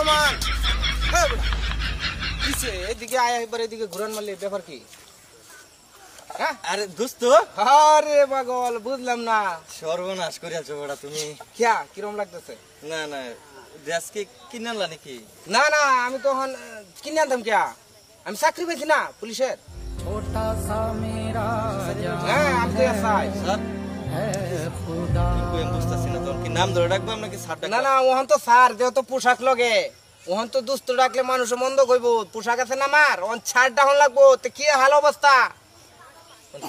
রহমান কিসে এদিকে আয় একবার এদিকে ঘুরান মারলি ব্যাপার কি? আরে দোস্ত আরে পাগল বুঝলাম না সর্বনাশ করিয়াছো বড়া তুমি। কিয়া কিরম লাগতেছে? না না ড্রেস কি কিনে আনলা নাকি? না না আমি তখন কিনে আনতাম কিয়া, আমি চাকরি পেয়েছি না পুলিশের। হ্যাঁ আমি তো এসআই। স্যার আমি বুঝতেছি না তখন কি নাম ধরে ডাকবো নাকি স্যার ডাকবো? না না ওহন তো স্যার যেহেতু পোশাক লগে ওহন তো দুস্থ ডাকলে মানুষ মন্দ কইব। পোশাক আছে না আমার ওহন ছাড় ডাহন লাগবো। তো কি হাল অবস্থা?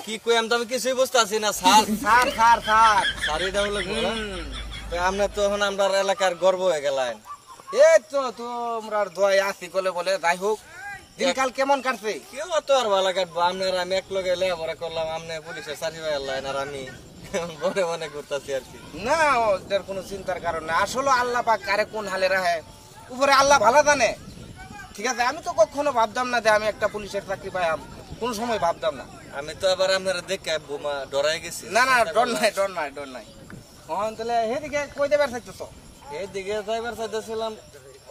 কি কই আমি তো আমি কিছুই বুঝতেছি না স্যার। স্যার স্যার স্যার স্যারই ডাউন লাগবো না? তো আমরা তো এখন আমরা এলাকার গর্ব হয়ে গেলাম। এই তো তোমরা দোয়াই আসি কলে বলে যাই হোক দিনকাল কেমন কাটছে? কেউ তো আর ভালো কাটবো আপনার আমি এক লগে লেখাপড়া করলাম আপনি পুলিশের চাকরি পাই আল্লাহ আর আমি মনে মনে ঘুরতেছি আর কি। না ওদের কোনো চিন্তার কারণ না, আসলে আল্লাহ পাক কারে কোন হালে রাখে উপরে আল্লাহ ভালো জানে। ঠিক আছে আমি তো কখনো ভাবতাম না যে আমি একটা পুলিশের চাকরি পাই, কোন সময় ভাবতাম না। আমি তো আবার আপনারা দেখে বোমা ডরাই গেছি। না না ডর নাই ডর নাই ডর নাই। হন তাহলে হেদিকে কই দেবার থাকতেছ? এইদিকে যাইবার চাইতেছিলাম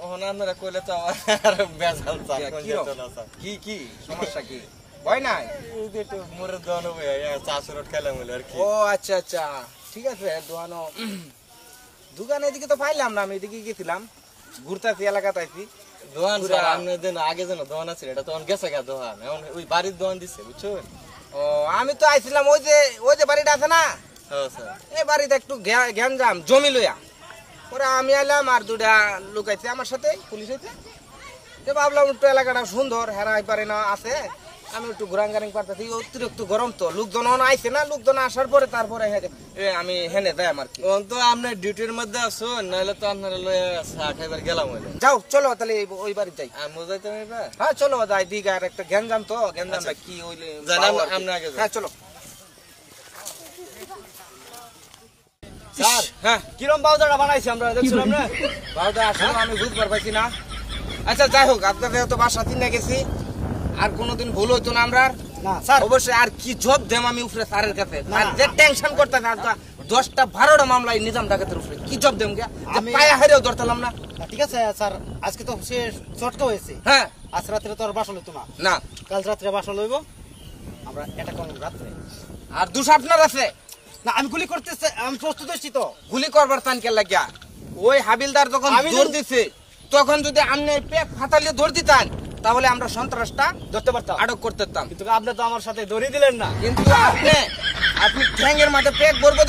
ওখানে আপনারা কইলে তো আমার বেজাল কি কি সমস্যা কি? ভয় নাই? একটু মোরের দোয়ানো চাষরট খেলাম হইলো আর কি। ও আচ্ছা আচ্ছা ঠিক আছে। দোকানো দোকান এদিকে তো পাইলাম না, আমি এদিকে গেছিলাম ঘুরতেছি এলাকাতে আইছি। দোয়ান স্যার আপনার যেন আগে যেন দোয়ান আছে এটা তখন গেছে গা দোয়ান, এখন ওই বাড়ির দোয়ান দিছে বুঝছো? ও আমি তো আইছিলাম ওই যে বাড়িটা আছে না হ্যাঁ স্যার। এই বাড়িতে একটু গ্যাঞ্জাম জমি লইয়া ওরা আমি আইলাম আর দুটা লোক আইছে আমার সাথে পুলিশ হইতে। যে ভাবলাম একটু এলাকাটা সুন্দর হেরাই পারে না আছে, আমি একটু ঘুরাঙ্গারিং পারতেছি। অতিরিক্ত গরম তো লোকজন আইছে না, লোকজন আসার পরে তারপরে আমি হেনে যাই আমার কি। তখন তো আপনার ডিউটির মধ্যে আসো নাহলে তো আপনারা লয়ে চা খাইবার গেলাম হইলো। যাও চলো তাহলে ওই বাড়ি যাই। আমি যাইতাম এবার। হ্যাঁ চলো যাই দিঘা আর একটা গ্যাঞ্জাম তো গ্যাঞ্জামটা কি হইলে আমরা আগে যাই। হ্যাঁ চলো। স্যার হ্যাঁ কিরম বাউদাটা বানাইছি আমরা দেখছিলাম না? বাউদা আসলে আমি বুঝবার পাইছি না। আচ্ছা যাই হোক আপনাদের তো বাসা তিনে গেছি আর কোনোদিন ভুল হইতো না আমরা না স্যার অবশ্যই। আর কি জব দেম আমি উপরে স্যারের কাছে আর যে টেনশন করতে না 10টা 12টা মামলায় নিজাম ডাকাতের উপরে কি জব দেম গা আমি পায়া হারেও ধরতাম না। ঠিক আছে স্যার আজকে তো সে চটকা হয়েছে। হ্যাঁ আজ রাত্রে তো আর বাসা লইতো না, না কাল রাত্রে বাসা লইব আমরা। এটা কোন রাত্রে আর দুষ আপনার আছে না, আমি গুলি করতে আমি প্রস্তুত হচ্ছি তো। গুলি করবার তান কে লাগিয়া ওই হাবিলদার যখন দৌড় দিছে তখন যদি আপনি পেট ফাটালে দৌড় দিতেন তাহলে আমরা সন্ত্রাসটা ধরতে পারতাম, আটক করতে পারতাম। কিন্তু আপনি তো আমার সাথে দড়ি দিলেন না। কিন্তু আপনি ঠ্যাঙ্গের মাঝে পেট ভরবো